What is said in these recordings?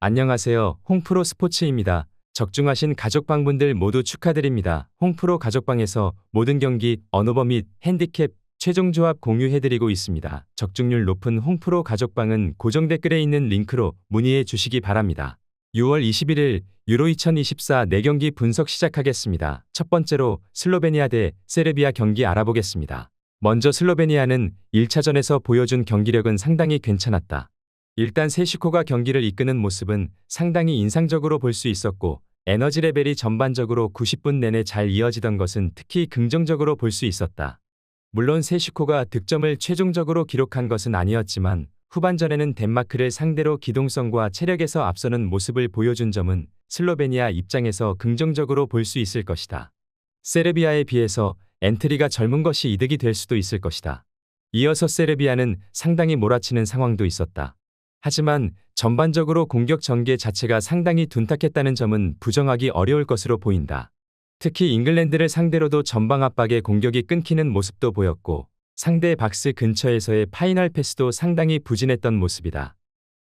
안녕하세요. 홍프로 스포츠입니다. 적중하신 가족방분들 모두 축하드립니다. 홍프로 가족방에서 모든 경기, 언어버 및 핸디캡, 최종 조합 공유해드리고 있습니다. 적중률 높은 홍프로 가족방은 고정 댓글에 있는 링크로 문의해 주시기 바랍니다. 6월 21일 유로 2024 4경기 분석 시작하겠습니다. 첫 번째로 슬로베니아 대 세르비아 경기 알아보겠습니다. 먼저 슬로베니아는 1차전에서 보여준 경기력은 상당히 괜찮았다. 일단 세슈코가 경기를 이끄는 모습은 상당히 인상적으로 볼 수 있었고 에너지 레벨이 전반적으로 90분 내내 잘 이어지던 것은 특히 긍정적으로 볼 수 있었다. 물론 세슈코가 득점을 최종적으로 기록한 것은 아니었지만 후반전에는 덴마크를 상대로 기동성과 체력에서 앞서는 모습을 보여준 점은 슬로베니아 입장에서 긍정적으로 볼 수 있을 것이다. 세르비아에 비해서 엔트리가 젊은 것이 이득이 될 수도 있을 것이다. 이어서 세르비아는 상당히 몰아치는 상황도 있었다. 하지만 전반적으로 공격 전개 자체가 상당히 둔탁했다는 점은 부정하기 어려울 것으로 보인다. 특히 잉글랜드를 상대로도 전방 압박에 공격이 끊기는 모습도 보였고 상대 박스 근처에서의 파이널 패스도 상당히 부진했던 모습이다.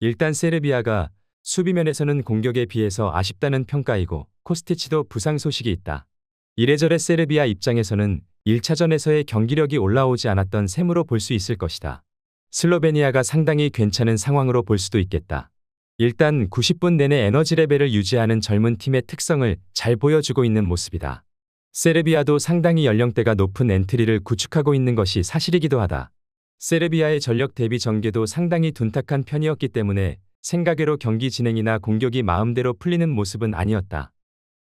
일단 세르비아가 수비면에서는 공격에 비해서 아쉽다는 평가이고 코스티치도 부상 소식이 있다. 이래저래 세르비아 입장에서는 1차전에서의 경기력이 올라오지 않았던 셈으로 볼 수 있을 것이다. 슬로베니아가 상당히 괜찮은 상황으로 볼 수도 있겠다. 일단 90분 내내 에너지 레벨을 유지하는 젊은 팀의 특성을 잘 보여주고 있는 모습이다. 세르비아도 상당히 연령대가 높은 엔트리를 구축하고 있는 것이 사실이기도 하다. 세르비아의 전력 대비 전개도 상당히 둔탁한 편이었기 때문에 생각외로 경기 진행이나 공격이 마음대로 풀리는 모습은 아니었다.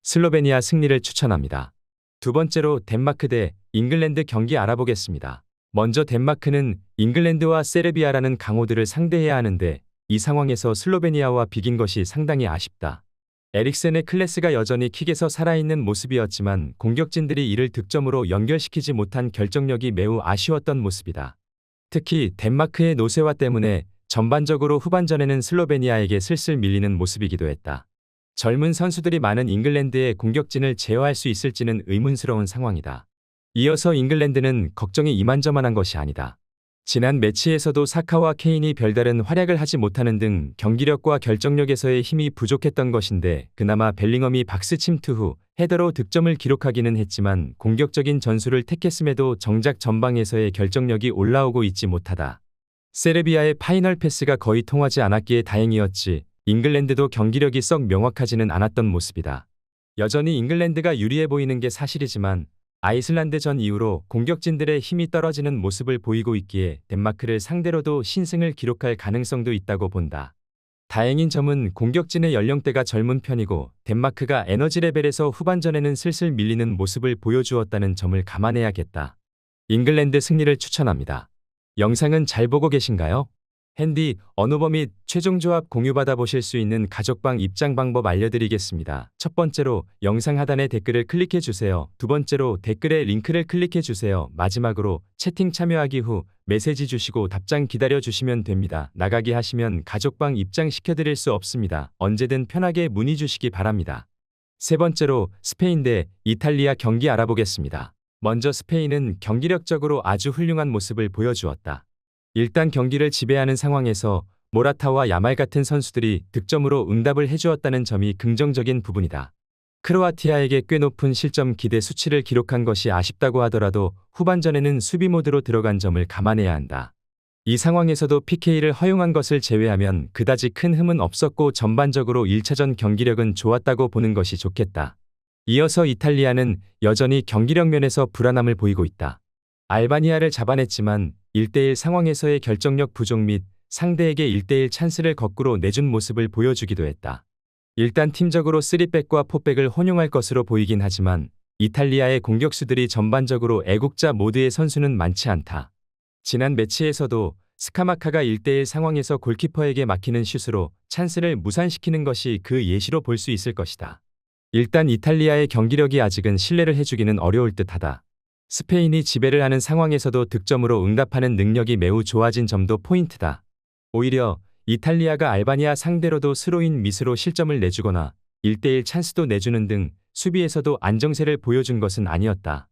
슬로베니아 승리를 추천합니다. 두 번째로 덴마크 대 잉글랜드 경기 알아보겠습니다. 먼저 덴마크는 잉글랜드와 세르비아라는 강호들을 상대해야 하는데 이 상황에서 슬로베니아와 비긴 것이 상당히 아쉽다. 에릭센의 클래스가 여전히 킥에서 살아있는 모습이었지만 공격진들이 이를 득점으로 연결시키지 못한 결정력이 매우 아쉬웠던 모습이다. 특히 덴마크의 노쇠화 때문에 전반적으로 후반전에는 슬로베니아에게 슬슬 밀리는 모습이기도 했다. 젊은 선수들이 많은 잉글랜드의 공격진을 제어할 수 있을지는 의문스러운 상황이다. 이어서 잉글랜드는 걱정이 이만저만한 것이 아니다. 지난 매치에서도 사카와 케인이 별다른 활약을 하지 못하는 등 경기력과 결정력에서의 힘이 부족했던 것인데 그나마 벨링엄이 박스 침투 후 헤더로 득점을 기록하기는 했지만 공격적인 전술을 택했음에도 정작 전방에서의 결정력이 올라오고 있지 못하다. 세르비아의 파이널 패스가 거의 통하지 않았기에 다행이었지 잉글랜드도 경기력이 썩 명확하지는 않았던 모습이다. 여전히 잉글랜드가 유리해 보이는 게 사실이지만 아이슬란드전 이후로 공격진들의 힘이 떨어지는 모습을 보이고 있기에 덴마크를 상대로도 신승을 기록할 가능성도 있다고 본다. 다행인 점은 공격진의 연령대가 젊은 편이고 덴마크가 에너지 레벨에서 후반전에는 슬슬 밀리는 모습을 보여주었다는 점을 감안해야겠다. 잉글랜드 승리를 추천합니다. 영상은 잘 보고 계신가요? 핸디, 언어버 및 최종 조합 공유받아 보실 수 있는 가족방 입장 방법 알려드리겠습니다. 첫 번째로 영상 하단에 댓글을 클릭해 주세요. 두 번째로 댓글에 링크를 클릭해 주세요. 마지막으로 채팅 참여하기 후 메시지 주시고 답장 기다려 주시면 됩니다. 나가기 하시면 가족방 입장 시켜드릴 수 없습니다. 언제든 편하게 문의 주시기 바랍니다. 세 번째로 스페인 대 이탈리아 경기 알아보겠습니다. 먼저 스페인은 경기력적으로 아주 훌륭한 모습을 보여주었다. 일단 경기를 지배하는 상황에서 모라타와 야말 같은 선수들이 득점으로 응답을 해주었다는 점이 긍정적인 부분이다. 크로아티아에게 꽤 높은 실점 기대 수치를 기록한 것이 아쉽다고 하더라도 후반전에는 수비 모드로 들어간 점을 감안해야 한다. 이 상황에서도 PK를 허용한 것을 제외하면 그다지 큰 흠은 없었고 전반적으로 1차전 경기력은 좋았다고 보는 것이 좋겠다. 이어서 이탈리아는 여전히 경기력 면에서 불안함을 보이고 있다. 알바니아를 잡아냈지만 1대1 상황에서의 결정력 부족 및 상대에게 1대1 찬스를 거꾸로 내준 모습을 보여주기도 했다. 일단 팀적으로 3백과 4백을 혼용할 것으로 보이긴 하지만 이탈리아의 공격수들이 전반적으로 애국자 모드의 선수는 많지 않다. 지난 매치에서도 스카마카가 1대1 상황에서 골키퍼에게 막히는 슛으로 찬스를 무산시키는 것이 그 예시로 볼 수 있을 것이다. 일단 이탈리아의 경기력이 아직은 신뢰를 해주기는 어려울 듯하다. 스페인이 지배를 하는 상황에서도 득점으로 응답하는 능력이 매우 좋아진 점도 포인트다. 오히려 이탈리아가 알바니아 상대로도 스로인 미스로 실점을 내주거나 1대1 찬스도 내주는 등 수비에서도 안정세를 보여준 것은 아니었다.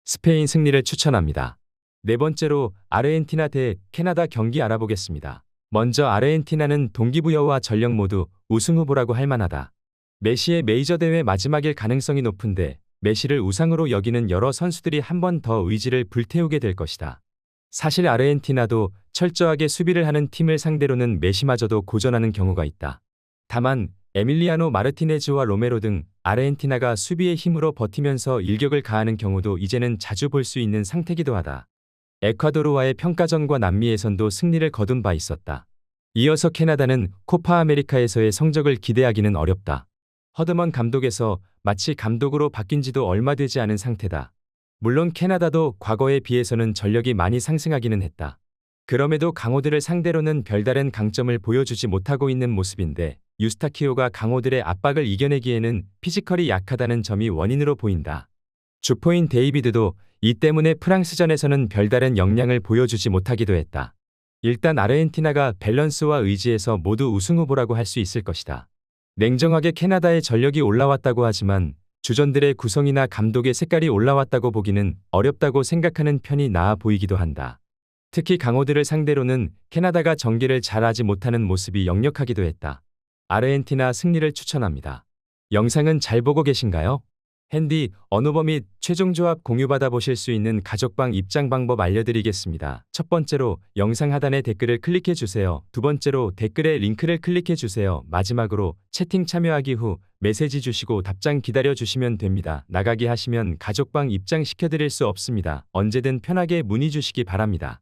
스페인 승리를 추천합니다. 네 번째로 아르헨티나 대 캐나다 경기 알아보겠습니다. 먼저 아르헨티나는 동기부여와 전력 모두 우승 후보라고 할 만하다. 메시의 메이저 대회 마지막일 가능성이 높은데 메시를 우상으로 여기는 여러 선수들이 한 번 더 의지를 불태우게 될 것이다. 사실 아르헨티나도 철저하게 수비를 하는 팀을 상대로는 메시마저도 고전하는 경우가 있다. 다만 에밀리아노 마르티네즈와 로메로 등 아르헨티나가 수비의 힘으로 버티면서 일격을 가하는 경우도 이제는 자주 볼 수 있는 상태기도 하다. 에콰도르와의 평가전과 남미에선도 승리를 거둔 바 있었다. 이어서 캐나다는 코파 아메리카에서의 성적을 기대하기는 어렵다. 허드먼 감독에서 마치 감독으로 바뀐 지도 얼마 되지 않은 상태다. 물론 캐나다도 과거에 비해서는 전력이 많이 상승하기는 했다. 그럼에도 강호들을 상대로는 별다른 강점을 보여주지 못하고 있는 모습인데 유스타키오가 강호들의 압박을 이겨내기에는 피지컬이 약하다는 점이 원인으로 보인다. 주포인 데이비드도 이 때문에 프랑스전에서는 별다른 역량을 보여주지 못하기도 했다. 일단 아르헨티나가 밸런스와 의지에서 모두 우승 후보라고 할 수 있을 것이다. 냉정하게 캐나다의 전력이 올라왔다고 하지만 주전들의 구성이나 감독의 색깔이 올라왔다고 보기는 어렵다고 생각하는 편이 나아 보이기도 한다. 특히 강호들을 상대로는 캐나다가 전개를 잘하지 못하는 모습이 역력하기도 했다. 아르헨티나 승리를 추천합니다. 영상은 잘 보고 계신가요? 핸디, 언어버 및 최종 조합 공유받아 보실 수 있는 가족방 입장 방법 알려드리겠습니다. 첫 번째로 영상 하단에 댓글을 클릭해 주세요. 두 번째로 댓글에 링크를 클릭해 주세요. 마지막으로 채팅 참여하기 후 메시지 주시고 답장 기다려 주시면 됩니다. 나가기 하시면 가족방 입장 시켜드릴 수 없습니다. 언제든 편하게 문의 주시기 바랍니다.